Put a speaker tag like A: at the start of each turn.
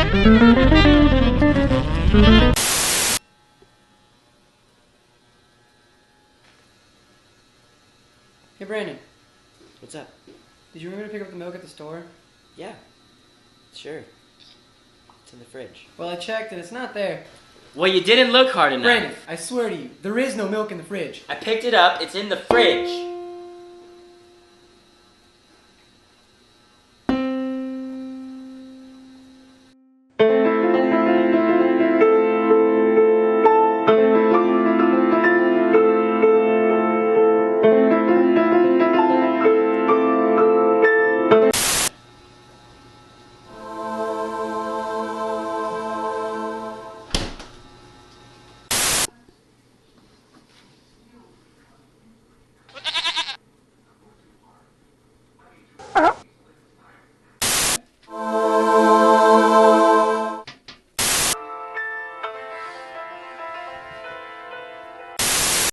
A: Hey Brandon,
B: What's up?
A: did you remember to pick up the milk at the store?
B: Yeah, sure. It's in the fridge.
A: Well, I checked and it's not there.
C: Well, you didn't look hard enough.
A: Brandon, I swear to you, there is no milk in the fridge.
C: I picked it up. It's in the fridge.